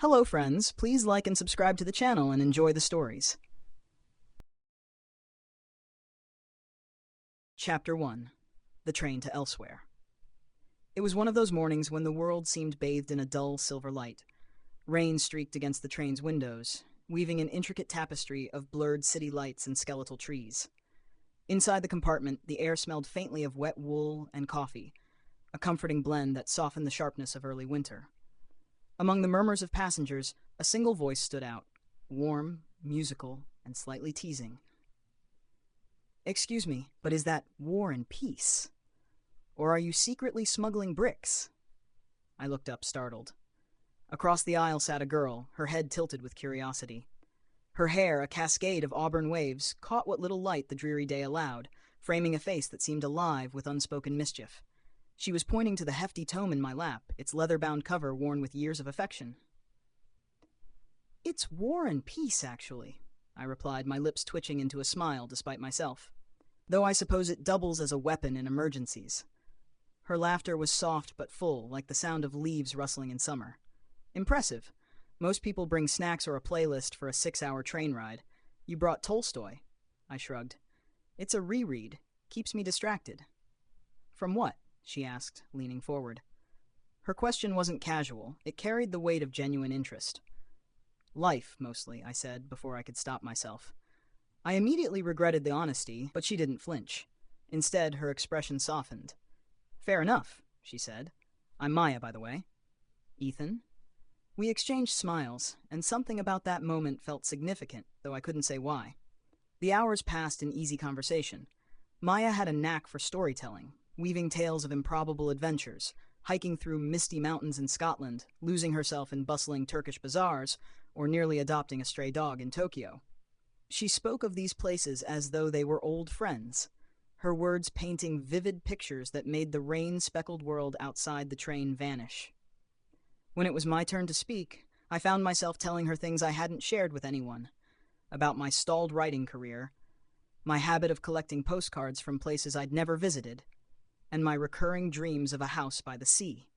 Hello friends, please like and subscribe to the channel and enjoy the stories. Chapter 1. The Train to Elsewhere. It was one of those mornings when the world seemed bathed in a dull silver light. Rain streaked against the train's windows, weaving an intricate tapestry of blurred city lights and skeletal trees. Inside the compartment, the air smelled faintly of wet wool and coffee, a comforting blend that softened the sharpness of early winter. Among the murmurs of passengers, a single voice stood out, warm, musical, and slightly teasing. "Excuse me, but is that War and Peace? Or are you secretly smuggling bricks?" I looked up, startled. Across the aisle sat a girl, her head tilted with curiosity. Her hair, a cascade of auburn waves, caught what little light the dreary day allowed, framing a face that seemed alive with unspoken mischief. She was pointing to the hefty tome in my lap, its leather-bound cover worn with years of affection. "It's War and Peace, actually," I replied, my lips twitching into a smile despite myself. "Though I suppose it doubles as a weapon in emergencies." Her laughter was soft but full, like the sound of leaves rustling in summer. "Impressive. Most people bring snacks or a playlist for a 6-hour train ride. You brought Tolstoy." I shrugged. "It's a reread. Keeps me distracted." "From what?" she asked, leaning forward. Her question wasn't casual. It carried the weight of genuine interest. "Life, mostly," I said, before I could stop myself. I immediately regretted the honesty, but she didn't flinch. Instead, her expression softened. "Fair enough," she said. "I'm Maya, by the way." "Ethan?" We exchanged smiles, and something about that moment felt significant, though I couldn't say why. The hours passed in easy conversation. Maya had a knack for storytelling, weaving tales of improbable adventures, hiking through misty mountains in Scotland, losing herself in bustling Turkish bazaars, or nearly adopting a stray dog in Tokyo. She spoke of these places as though they were old friends, her words painting vivid pictures that made the rain-speckled world outside the train vanish. When it was my turn to speak, I found myself telling her things I hadn't shared with anyone, about my stalled writing career, my habit of collecting postcards from places I'd never visited, and my recurring dreams of a house by the sea.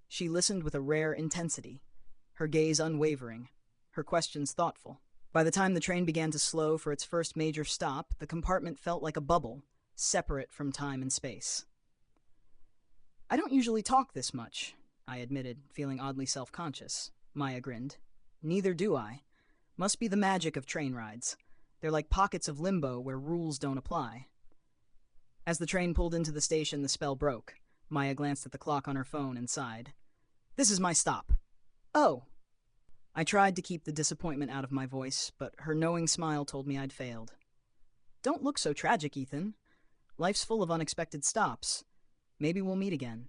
She listened with a rare intensity, her gaze unwavering, her questions thoughtful. By the time the train began to slow for its first major stop, the compartment felt like a bubble, separate from time and space. "I don't usually talk this much," I admitted, feeling oddly self-conscious. Maya grinned. "Neither do I. Must be the magic of train rides. They're like pockets of limbo where rules don't apply." As the train pulled into the station, the spell broke. Maya glanced at the clock on her phone and sighed. "This is my stop." "Oh." I tried to keep the disappointment out of my voice, but her knowing smile told me I'd failed. "Don't look so tragic, Ethan. Life's full of unexpected stops. Maybe we'll meet again."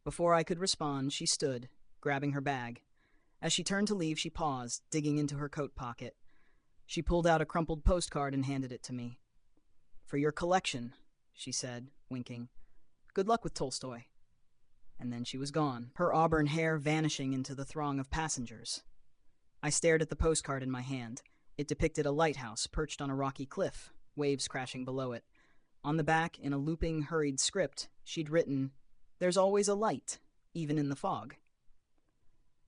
Before I could respond, she stood, grabbing her bag. As she turned to leave, she paused, digging into her coat pocket. She pulled out a crumpled postcard and handed it to me. "For your collection," she said, winking. "Good luck with Tolstoy." And then she was gone, her auburn hair vanishing into the throng of passengers. I stared at the postcard in my hand. It depicted a lighthouse perched on a rocky cliff, waves crashing below it. On the back, in a looping, hurried script, she'd written, "There's always a light, even in the fog."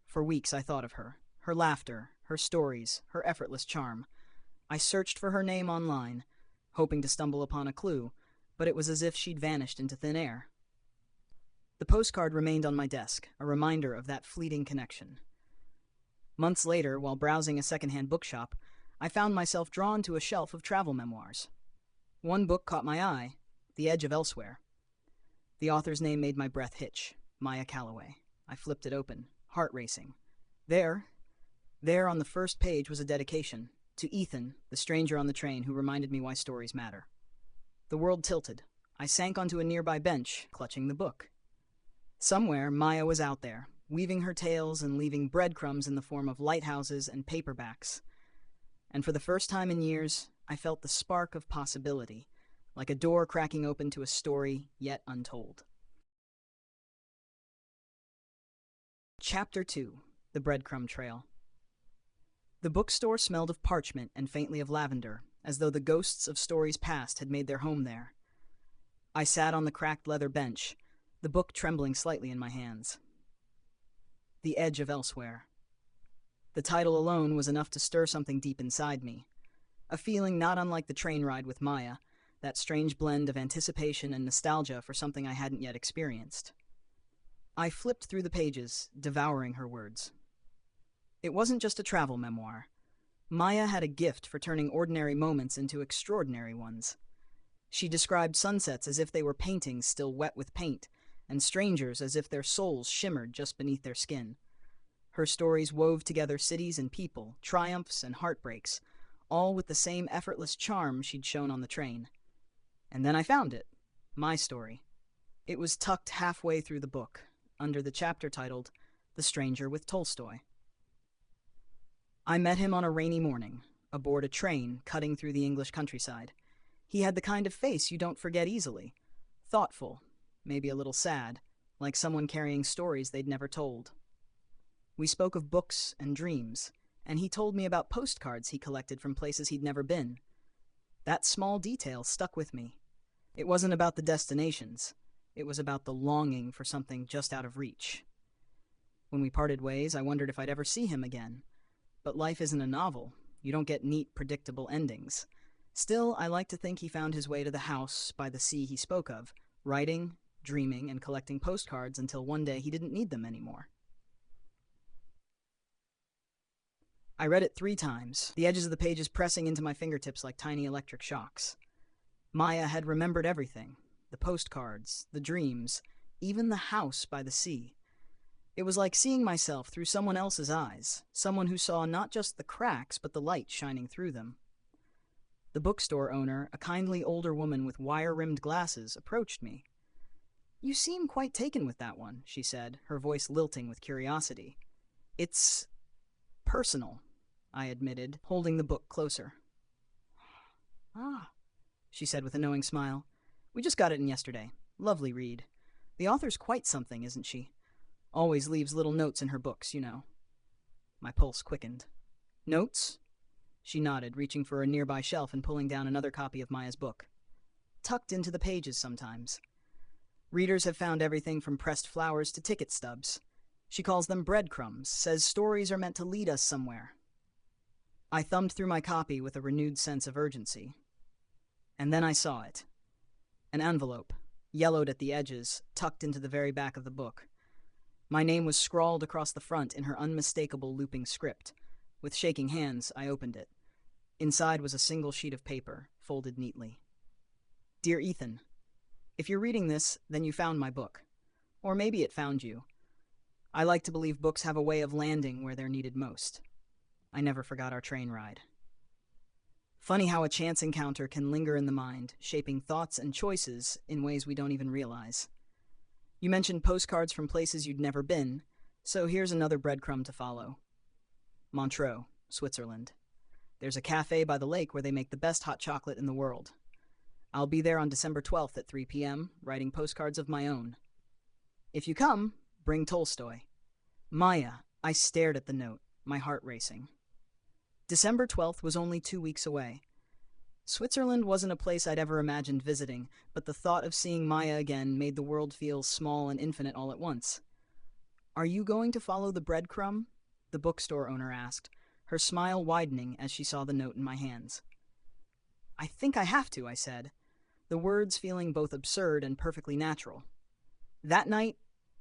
For weeks I thought of her laughter, her stories, her effortless charm. I searched for her name online, hoping to stumble upon a clue, but it was as if she'd vanished into thin air. The postcard remained on my desk, a reminder of that fleeting connection. Months later, while browsing a secondhand bookshop, I found myself drawn to a shelf of travel memoirs. One book caught my eye, The Edge of Elsewhere. The author's name made my breath hitch, Maya Calloway. I flipped it open, heart racing. There on the first page was a dedication, to Ethan, the stranger on the train who reminded me why stories matter. The world tilted. I sank onto a nearby bench, clutching the book. Somewhere, Maya was out there, weaving her tales and leaving breadcrumbs in the form of lighthouses and paperbacks. And for the first time in years, I felt the spark of possibility, like a door cracking open to a story yet untold. Chapter 2. The Breadcrumb Trail. The bookstore smelled of parchment and faintly of lavender, as though the ghosts of stories past had made their home there. I sat on the cracked leather bench, the book trembling slightly in my hands. The Edge of Elsewhere. The title alone was enough to stir something deep inside me, a feeling not unlike the train ride with Maya, that strange blend of anticipation and nostalgia for something I hadn't yet experienced. I flipped through the pages, devouring her words. It wasn't just a travel memoir. Maya had a gift for turning ordinary moments into extraordinary ones. She described sunsets as if they were paintings still wet with paint, and strangers as if their souls shimmered just beneath their skin. Her stories wove together cities and people, triumphs and heartbreaks, all with the same effortless charm she'd shown on the train. And then I found it, my story. It was tucked halfway through the book, under the chapter titled The Stranger with Tolstoy. I met him on a rainy morning, aboard a train cutting through the English countryside. He had the kind of face you don't forget easily. Thoughtful, maybe a little sad, like someone carrying stories they'd never told. We spoke of books and dreams, and he told me about postcards he collected from places he'd never been. That small detail stuck with me. It wasn't about the destinations. It was about the longing for something just out of reach. When we parted ways, I wondered if I'd ever see him again. But life isn't a novel. You don't get neat, predictable endings. Still, I like to think he found his way to the house by the sea he spoke of, writing, dreaming, and collecting postcards until one day he didn't need them anymore. I read it 3 times, the edges of the pages pressing into my fingertips like tiny electric shocks. Maya had remembered everything. The postcards, the dreams, even the house by the sea. It was like seeing myself through someone else's eyes, someone who saw not just the cracks but the light shining through them. The bookstore owner, a kindly older woman with wire-rimmed glasses, approached me. "You seem quite taken with that one," she said, her voice lilting with curiosity. "It's personal," I admitted, holding the book closer. "Ah," she said with a knowing smile. "We just got it in yesterday. Lovely read. The author's quite something, isn't she? Always leaves little notes in her books, you know." My pulse quickened. "Notes?" She nodded, reaching for a nearby shelf and pulling down another copy of Maya's book. "Tucked into the pages sometimes. Readers have found everything from pressed flowers to ticket stubs. She calls them breadcrumbs, says stories are meant to lead us somewhere." I thumbed through my copy with a renewed sense of urgency. And then I saw it. An envelope, yellowed at the edges, tucked into the very back of the book. My name was scrawled across the front in her unmistakable looping script. With shaking hands, I opened it. Inside was a single sheet of paper, folded neatly. "Dear Ethan, if you're reading this, then you found my book. Or maybe it found you. I like to believe books have a way of landing where they're needed most. I never forgot our train ride." Funny how a chance encounter can linger in the mind, shaping thoughts and choices in ways we don't even realize. You mentioned postcards from places you'd never been, so here's another breadcrumb to follow. Montreux, Switzerland. There's a cafe by the lake where they make the best hot chocolate in the world. I'll be there on December 12th at 3 p.m., writing postcards of my own. If you come, bring Tolstoy. Maya. I stared at the note, my heart racing. December 12th was only 2 weeks away. Switzerland wasn't a place I'd ever imagined visiting, but the thought of seeing Maya again made the world feel small and infinite all at once. "Are you going to follow the breadcrumb?" the bookstore owner asked, her smile widening as she saw the note in my hands. "I think I have to," I said, the words feeling both absurd and perfectly natural. That night,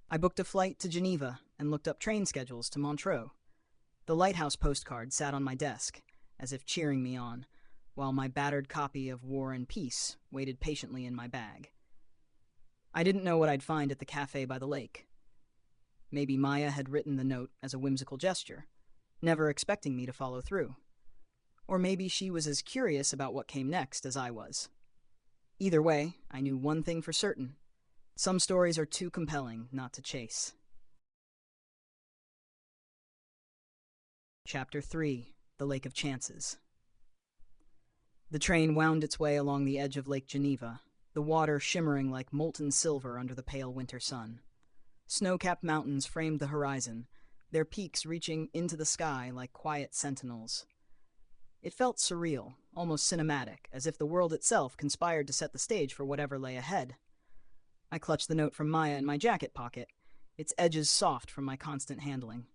I booked a flight to Geneva and looked up train schedules to Montreux. The lighthouse postcard sat on my desk, as if cheering me on, while my battered copy of War and Peace waited patiently in my bag. I didn't know what I'd find at the cafe by the lake. Maybe Maya had written the note as a whimsical gesture, never expecting me to follow through. Or maybe she was as curious about what came next as I was. Either way, I knew one thing for certain. Some stories are too compelling not to chase. Chapter 3. The Lake of Chances. The train wound its way along the edge of Lake Geneva, the water shimmering like molten silver under the pale winter sun. Snow-capped mountains framed the horizon, their peaks reaching into the sky like quiet sentinels. It felt surreal, almost cinematic, as if the world itself conspired to set the stage for whatever lay ahead. I clutched the note from Maya in my jacket pocket, its edges soft from my constant handling.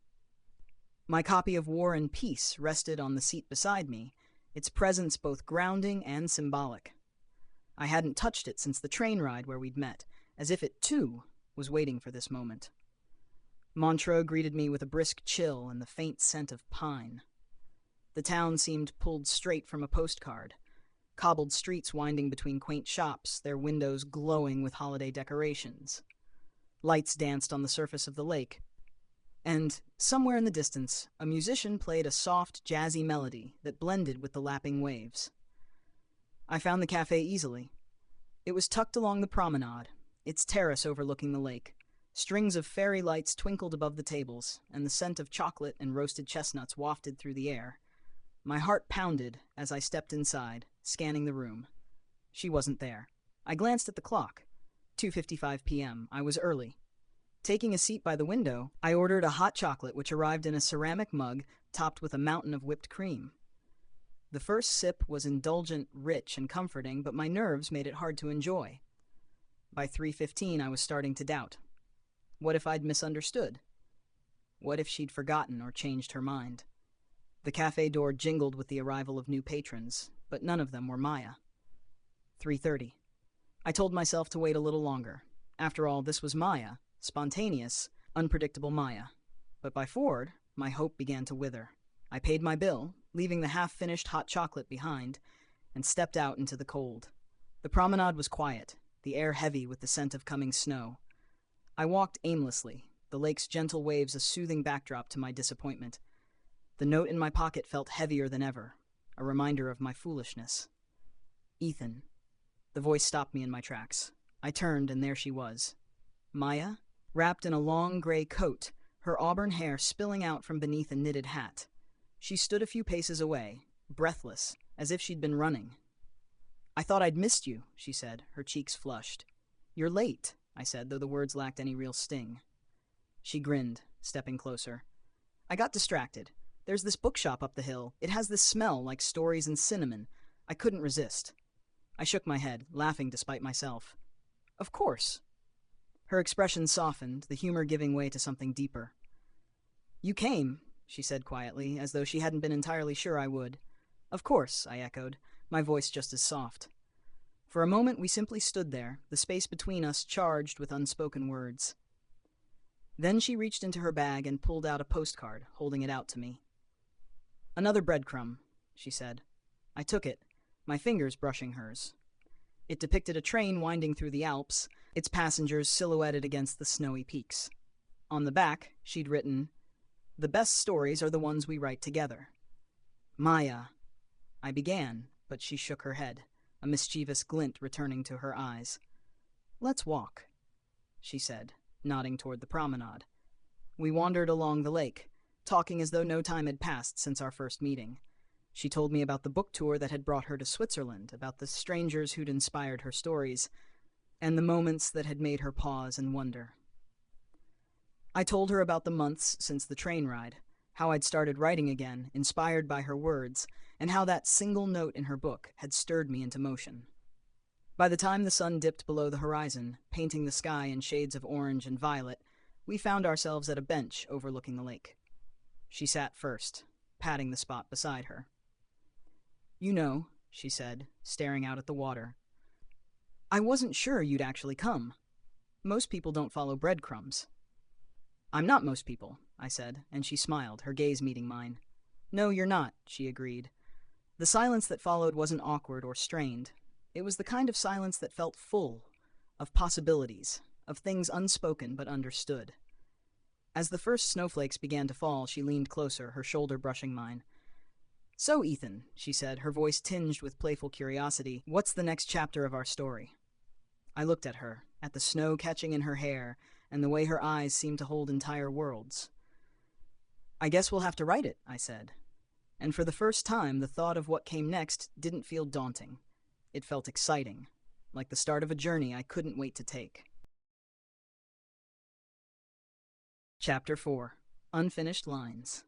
My copy of War and Peace rested on the seat beside me, its presence both grounding and symbolic. I hadn't touched it since the train ride where we'd met, as if it, too, was waiting for this moment. Montreux greeted me with a brisk chill and the faint scent of pine. The town seemed pulled straight from a postcard, cobbled streets winding between quaint shops, their windows glowing with holiday decorations. Lights danced on the surface of the lake, and, somewhere in the distance, a musician played a soft, jazzy melody that blended with the lapping waves. I found the cafe easily. It was tucked along the promenade, its terrace overlooking the lake. Strings of fairy lights twinkled above the tables, and the scent of chocolate and roasted chestnuts wafted through the air. My heart pounded as I stepped inside, scanning the room. She wasn't there. I glanced at the clock. 2:55 p.m. I was early. Taking a seat by the window, I ordered a hot chocolate which arrived in a ceramic mug topped with a mountain of whipped cream. The first sip was indulgent, rich, and comforting, but my nerves made it hard to enjoy. By 3:15, I was starting to doubt. What if I'd misunderstood? What if she'd forgotten or changed her mind? The cafe door jingled with the arrival of new patrons, but none of them were Maya. 3:30. I told myself to wait a little longer. After all, this was Maya, spontaneous, unpredictable Maya. But by 4, my hope began to wither. I paid my bill, leaving the half-finished hot chocolate behind, and stepped out into the cold. The promenade was quiet, the air heavy with the scent of coming snow. I walked aimlessly, the lake's gentle waves a soothing backdrop to my disappointment. The note in my pocket felt heavier than ever, a reminder of my foolishness. Ethan. The voice stopped me in my tracks. I turned, and there she was. Maya, wrapped in a long gray coat, her auburn hair spilling out from beneath a knitted hat. She stood a few paces away, breathless, as if she'd been running. "I thought I'd missed you," she said, her cheeks flushed. "You're late," I said, though the words lacked any real sting. She grinned, stepping closer. "I got distracted. There's this bookshop up the hill. It has this smell like stories and cinnamon. I couldn't resist." I shook my head, laughing despite myself. "Of course." Her expression softened, the humor giving way to something deeper. "You came," she said quietly, as though she hadn't been entirely sure I would. "Of course," I echoed, my voice just as soft. For a moment we simply stood there, the space between us charged with unspoken words. Then she reached into her bag and pulled out a postcard, holding it out to me. "Another breadcrumb," she said. I took it, my fingers brushing hers. It depicted a train winding through the Alps, its passengers silhouetted against the snowy peaks. On the back, she'd written, "The best stories are the ones we write together." "Maya," I began, but she shook her head, a mischievous glint returning to her eyes. "Let's walk," she said, nodding toward the promenade. We wandered along the lake, talking as though no time had passed since our first meeting. She told me about the book tour that had brought her to Switzerland, about the strangers who'd inspired her stories, and the moments that had made her pause and wonder. I told her about the months since the train ride, how I'd started writing again, inspired by her words, and how that single note in her book had stirred me into motion. By the time the sun dipped below the horizon, painting the sky in shades of orange and violet, we found ourselves at a bench overlooking the lake. She sat first, patting the spot beside her. "You know," she said, staring out at the water, "I wasn't sure you'd actually come. Most people don't follow breadcrumbs." "I'm not most people," I said, and she smiled, her gaze meeting mine. "No, you're not," she agreed. The silence that followed wasn't awkward or strained. It was the kind of silence that felt full, of possibilities, of things unspoken but understood. As the first snowflakes began to fall, she leaned closer, her shoulder brushing mine. "So, Ethan," she said, her voice tinged with playful curiosity, "what's the next chapter of our story?" I looked at her, at the snow catching in her hair, and the way her eyes seemed to hold entire worlds. "I guess we'll have to write it," I said. And for the first time, the thought of what came next didn't feel daunting. It felt exciting, like the start of a journey I couldn't wait to take. Chapter 4. Unfinished Lines.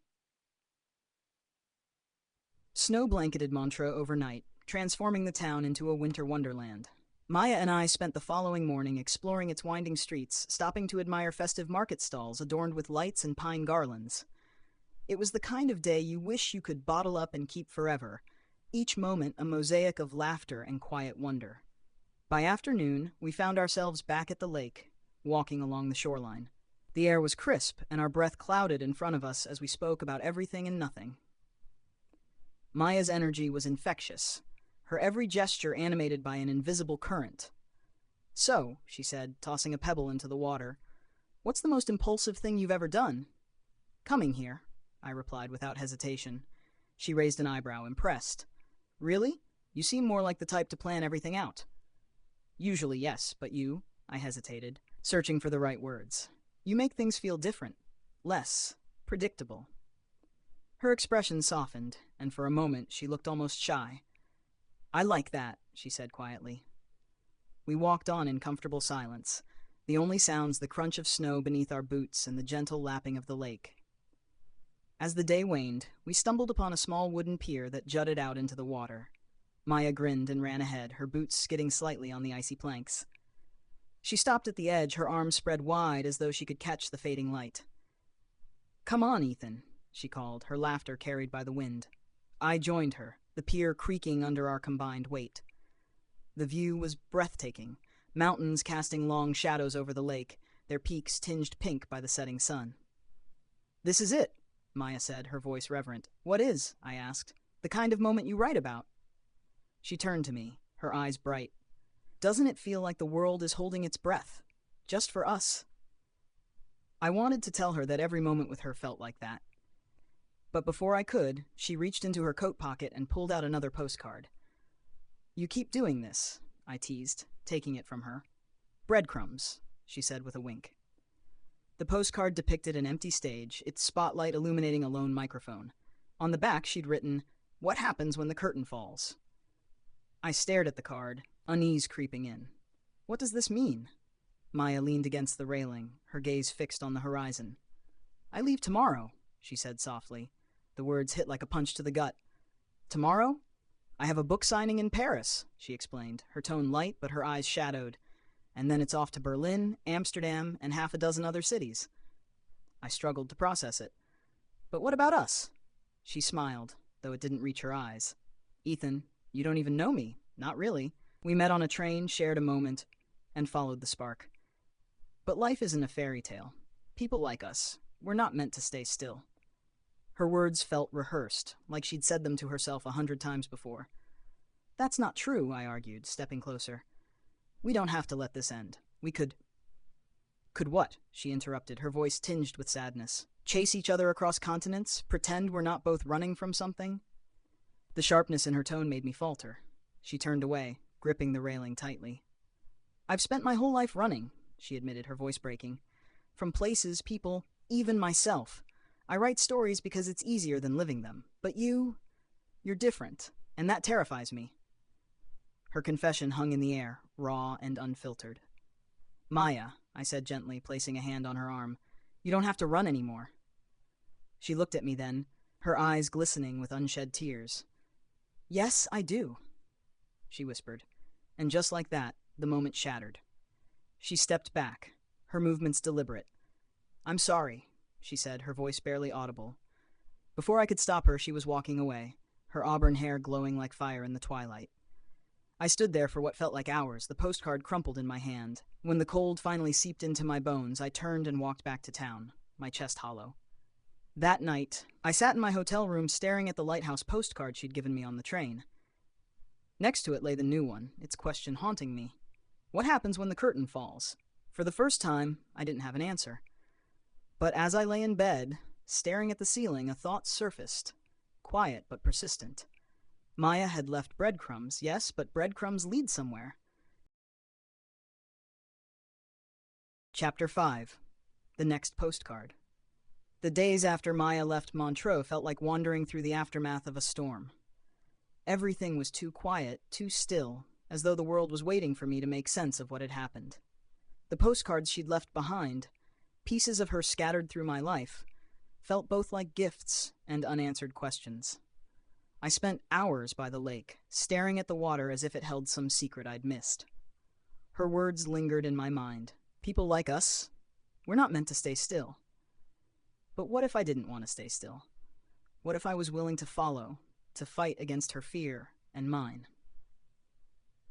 Snow blanketed Montreux overnight, transforming the town into a winter wonderland. Maya and I spent the following morning exploring its winding streets, stopping to admire festive market stalls adorned with lights and pine garlands. It was the kind of day you wish you could bottle up and keep forever, each moment a mosaic of laughter and quiet wonder. By afternoon, we found ourselves back at the lake, walking along the shoreline. The air was crisp, and our breath clouded in front of us as we spoke about everything and nothing. Maya's energy was infectious, her every gesture animated by an invisible current. "So," she said, tossing a pebble into the water, "what's the most impulsive thing you've ever done?" "Coming here," I replied without hesitation. She raised an eyebrow, impressed. "Really? You seem more like the type to plan everything out." "Usually, yes, but you," I hesitated, searching for the right words. "You make things feel different, less predictable." Her expression softened, and for a moment she looked almost shy. "I like that," she said quietly. We walked on in comfortable silence, the only sounds the crunch of snow beneath our boots and the gentle lapping of the lake. As the day waned, we stumbled upon a small wooden pier that jutted out into the water. Maya grinned and ran ahead, her boots skidding slightly on the icy planks. She stopped at the edge, her arms spread wide as though she could catch the fading light. "Come on, Ethan," she called, her laughter carried by the wind. I joined her, the pier creaking under our combined weight. The view was breathtaking, mountains casting long shadows over the lake, their peaks tinged pink by the setting sun. "This is it," Maya said, her voice reverent. "What is?" I asked. "The kind of moment you write about." She turned to me, her eyes bright. "Doesn't it feel like the world is holding its breath? Just for us?" I wanted to tell her that every moment with her felt like that. But before I could, she reached into her coat pocket and pulled out another postcard. "You keep doing this," I teased, taking it from her. "Breadcrumbs," she said with a wink. The postcard depicted an empty stage, its spotlight illuminating a lone microphone. On the back she'd written, "What happens when the curtain falls?" I stared at the card, unease creeping in. "What does this mean?" Maya leaned against the railing, her gaze fixed on the horizon. "I leave tomorrow," she said softly. The words hit like a punch to the gut. "Tomorrow? I have a book signing in Paris," she explained, her tone light but her eyes shadowed. "And then it's off to Berlin, Amsterdam, and half a dozen other cities." I struggled to process it. "But what about us?" She smiled, though it didn't reach her eyes. "Ethan, you don't even know me. Not really. We met on a train, shared a moment, and followed the spark. But life isn't a fairy tale. People like us, we're not meant to stay still." Her words felt rehearsed, like she'd said them to herself 100 times before. "That's not true," I argued, stepping closer. "We don't have to let this end. We could—" "Could what?" she interrupted, her voice tinged with sadness. "Chase each other across continents? Pretend we're not both running from something?" The sharpness in her tone made me falter. She turned away, gripping the railing tightly. "I've spent my whole life running," she admitted, her voice breaking. "From places, people, even myself. I write stories because it's easier than living them. But you're different, and that terrifies me." Her confession hung in the air, raw and unfiltered. "Maya," I said gently, placing a hand on her arm, "you don't have to run anymore." She looked at me then, her eyes glistening with unshed tears. "Yes, I do," she whispered, and just like that, the moment shattered. She stepped back, her movements deliberate. "I'm sorry," she said, her voice barely audible. Before I could stop her, she was walking away, her auburn hair glowing like fire in the twilight. I stood there for what felt like hours, the postcard crumpled in my hand. When the cold finally seeped into my bones, I turned and walked back to town, my chest hollow. That night, I sat in my hotel room staring at the lighthouse postcard she'd given me on the train. Next to it lay the new one, its question haunting me. What happens when the curtain falls? For the first time, I didn't have an answer. But as I lay in bed, staring at the ceiling, a thought surfaced, quiet but persistent. Maya had left breadcrumbs, yes, but breadcrumbs lead somewhere. Chapter 5. The Next Postcard. The days after Maya left Montreux felt like wandering through the aftermath of a storm. Everything was too quiet, too still, as though the world was waiting for me to make sense of what had happened. The postcards she'd left behind, pieces of her scattered through my life, felt both like gifts and unanswered questions. I spent hours by the lake, staring at the water as if it held some secret I'd missed. Her words lingered in my mind. People like us, we're not meant to stay still. But what if I didn't want to stay still? What if I was willing to follow, to fight against her fear and mine?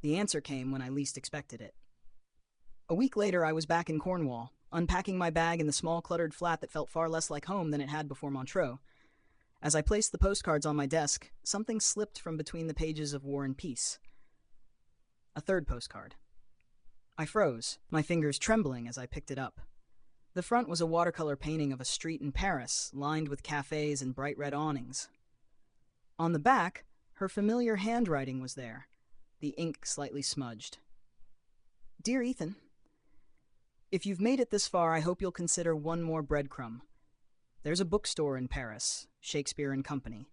The answer came when I least expected it. A week later, I was back in Cornwall, unpacking my bag in the small cluttered flat that felt far less like home than it had before Montreux. As I placed the postcards on my desk, something slipped from between the pages of War and Peace. A third postcard. I froze, my fingers trembling as I picked it up. The front was a watercolor painting of a street in Paris, lined with cafes and bright red awnings. On the back, her familiar handwriting was there, the ink slightly smudged. Dear Ethan, if you've made it this far, I hope you'll consider one more breadcrumb. There's a bookstore in Paris, Shakespeare and Company.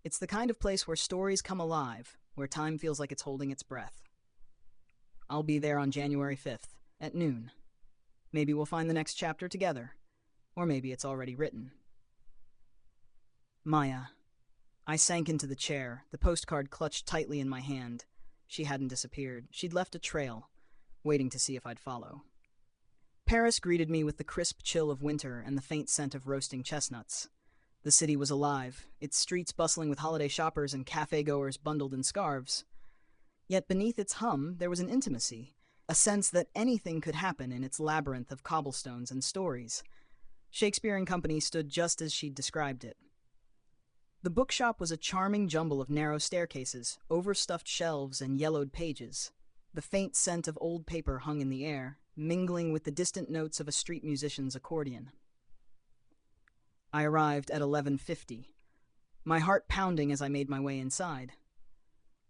It's the kind of place where stories come alive, where time feels like it's holding its breath. I'll be there on January 5th, at noon. Maybe we'll find the next chapter together, or maybe it's already written. Maya. I sank into the chair, the postcard clutched tightly in my hand. She hadn't disappeared. She'd left a trail, waiting to see if I'd follow. Paris greeted me with the crisp chill of winter and the faint scent of roasting chestnuts. The city was alive, its streets bustling with holiday shoppers and cafe-goers bundled in scarves. Yet beneath its hum, there was an intimacy, a sense that anything could happen in its labyrinth of cobblestones and stories. Shakespeare and Company stood just as she'd described it. The bookshop was a charming jumble of narrow staircases, overstuffed shelves, and yellowed pages. The faint scent of old paper hung in the air, mingling with the distant notes of a street musician's accordion. I arrived at 11:50, my heart pounding as I made my way inside.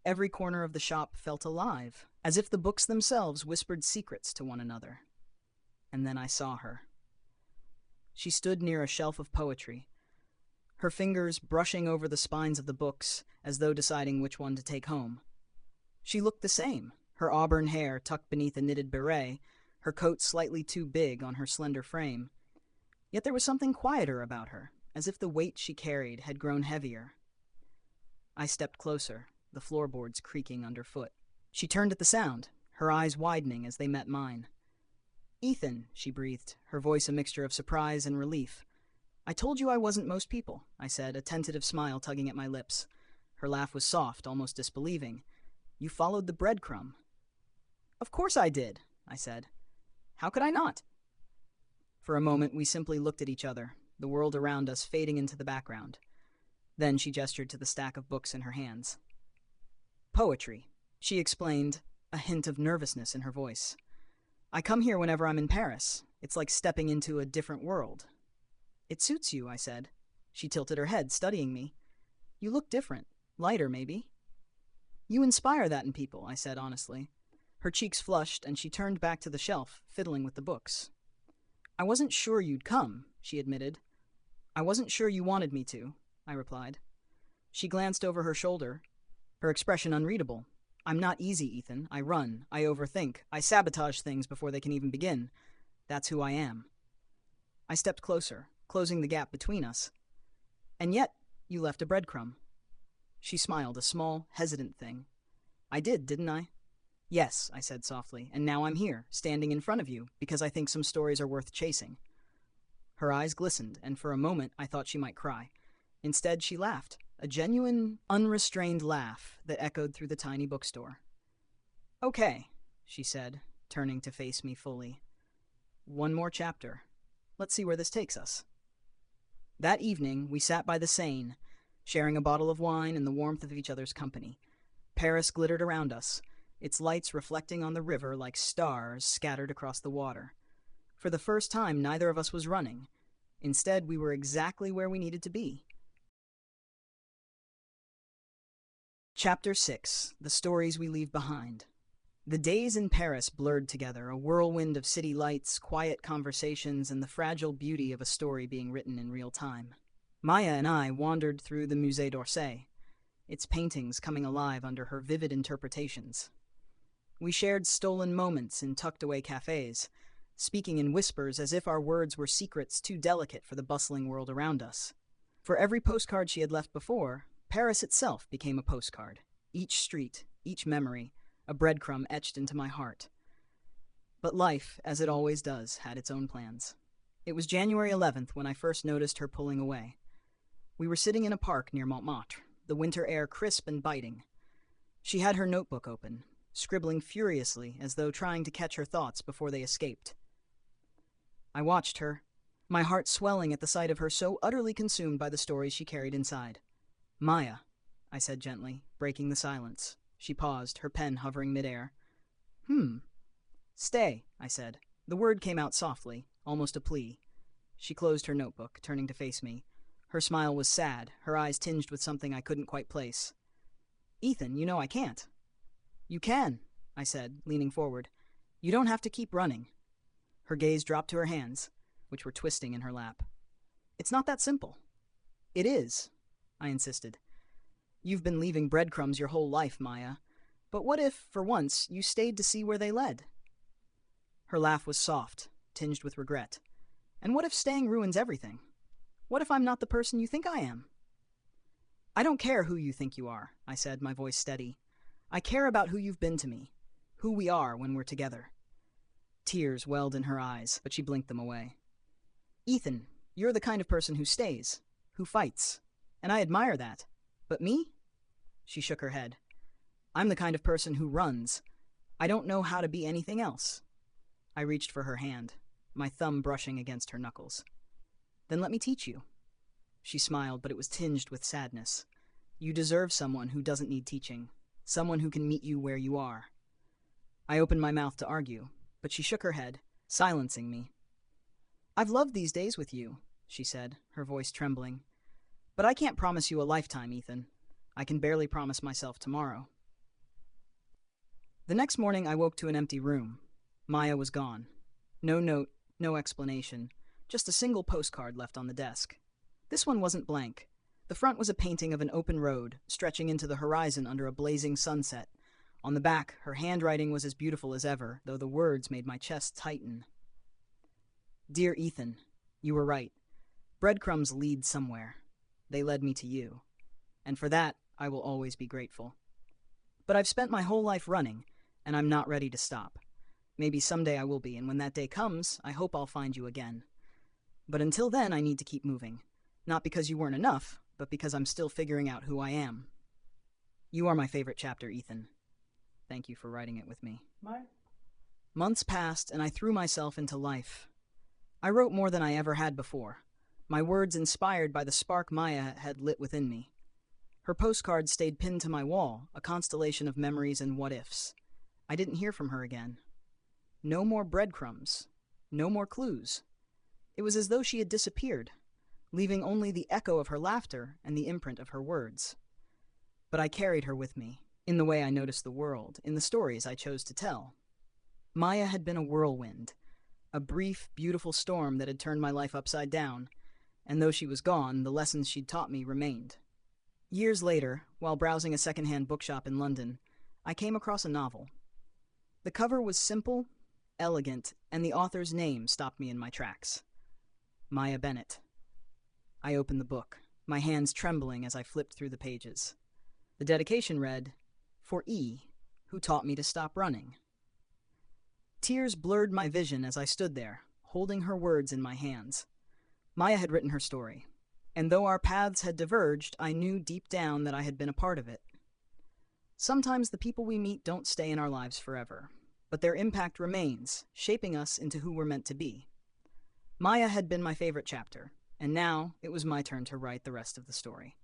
Every corner of the shop felt alive, as if the books themselves whispered secrets to one another. And then I saw her. She stood near a shelf of poetry, her fingers brushing over the spines of the books as though deciding which one to take home. She looked the same, her auburn hair tucked beneath a knitted beret, her coat slightly too big on her slender frame. Yet there was something quieter about her, as if the weight she carried had grown heavier. I stepped closer, the floorboards creaking underfoot. She turned at the sound, her eyes widening as they met mine. Ethan, she breathed, her voice a mixture of surprise and relief. I told you I wasn't most people, I said, a tentative smile tugging at my lips. Her laugh was soft, almost disbelieving. You followed the breadcrumb. Of course I did, I said. How could I not? For a moment, we simply looked at each other, the world around us fading into the background. Then she gestured to the stack of books in her hands. Poetry, she explained, a hint of nervousness in her voice. I come here whenever I'm in Paris. It's like stepping into a different world. It suits you, I said. She tilted her head, studying me. You look different. Lighter, maybe. You inspire that in people, I said honestly. Her cheeks flushed, and she turned back to the shelf, fiddling with the books. I wasn't sure you'd come, she admitted. I wasn't sure you wanted me to, I replied. She glanced over her shoulder, her expression unreadable. I'm not easy, Ethan. I run. I overthink. I sabotage things before they can even begin. That's who I am. I stepped closer, closing the gap between us. And yet, you left a breadcrumb. She smiled, a small, hesitant thing. I did, didn't I? Yes, I said softly, and now I'm here, standing in front of you, because I think some stories are worth chasing. Her eyes glistened, and for a moment I thought she might cry. Instead, she laughed, a genuine, unrestrained laugh that echoed through the tiny bookstore. Okay, she said, turning to face me fully. One more chapter. Let's see where this takes us. That evening, we sat by the Seine, sharing a bottle of wine and the warmth of each other's company. Paris glittered around us, its lights reflecting on the river like stars scattered across the water. For the first time, neither of us was running. Instead, we were exactly where we needed to be. Chapter 6. The Stories We Leave Behind. The days in Paris blurred together, a whirlwind of city lights, quiet conversations, and the fragile beauty of a story being written in real time. Maya and I wandered through the Musée d'Orsay, its paintings coming alive under her vivid interpretations. We shared stolen moments in tucked-away cafes, speaking in whispers as if our words were secrets too delicate for the bustling world around us. For every postcard she had left before, Paris itself became a postcard. Each street, each memory, a breadcrumb etched into my heart. But life, as it always does, had its own plans. It was January 11th when I first noticed her pulling away. We were sitting in a park near Montmartre, the winter air crisp and biting. She had her notebook open, scribbling furiously as though trying to catch her thoughts before they escaped. I watched her, my heart swelling at the sight of her so utterly consumed by the stories she carried inside. "Maya," I said gently, breaking the silence. She paused, her pen hovering midair. "Stay," I said. The word came out softly, almost a plea. She closed her notebook, turning to face me. Her smile was sad, her eyes tinged with something I couldn't quite place. "Ethan, you know I can't." "You can," I said, leaning forward. "You don't have to keep running." Her gaze dropped to her hands, which were twisting in her lap. "It's not that simple." "It is," I insisted. "You've been leaving breadcrumbs your whole life, Maya. But what if, for once, you stayed to see where they led?" Her laugh was soft, tinged with regret. "And what if staying ruins everything? What if I'm not the person you think I am?" "I don't care who you think you are," I said, my voice steady. "I care about who you've been to me, who we are when we're together." Tears welled in her eyes, but she blinked them away. "Ethan, you're the kind of person who stays, who fights, and I admire that. But me?" She shook her head. "I'm the kind of person who runs. I don't know how to be anything else." I reached for her hand, my thumb brushing against her knuckles. "Then let me teach you." She smiled, but it was tinged with sadness. "You deserve someone who doesn't need teaching, someone who can meet you where you are." I opened my mouth to argue, but she shook her head, silencing me. "I've loved these days with you," she said, her voice trembling. "But I can't promise you a lifetime, Ethan. I can barely promise myself tomorrow." The next morning I woke to an empty room. Maya was gone. No note, no explanation, just a single postcard left on the desk. This one wasn't blank. The front was a painting of an open road, stretching into the horizon under a blazing sunset. On the back, her handwriting was as beautiful as ever, though the words made my chest tighten. "Dear Ethan, you were right. Breadcrumbs lead somewhere. They led me to you. And for that, I will always be grateful. But I've spent my whole life running, and I'm not ready to stop. Maybe someday I will be, and when that day comes, I hope I'll find you again. But until then, I need to keep moving. Not because you weren't enough, but because I'm still figuring out who I am. You are my favorite chapter, Ethan. Thank you for writing it with me." Months passed, and I threw myself into life. I wrote more than I ever had before, my words inspired by the spark Maya had lit within me. Her postcard stayed pinned to my wall, a constellation of memories and what-ifs. I didn't hear from her again. No more breadcrumbs. No more clues. It was as though she had disappeared, leaving only the echo of her laughter and the imprint of her words. But I carried her with me, in the way I noticed the world, in the stories I chose to tell. Maya had been a whirlwind, a brief, beautiful storm that had turned my life upside down, and though she was gone, the lessons she'd taught me remained. Years later, while browsing a second-hand bookshop in London, I came across a novel. The cover was simple, elegant, and the author's name stopped me in my tracks. Maya Bennett. I opened the book, my hands trembling as I flipped through the pages. The dedication read, "For E, who taught me to stop running." Tears blurred my vision as I stood there, holding her words in my hands. Maya had written her story, and though our paths had diverged, I knew deep down that I had been a part of it. Sometimes the people we meet don't stay in our lives forever, but their impact remains, shaping us into who we're meant to be. Maya had been my favorite chapter, and now it was my turn to write the rest of the story.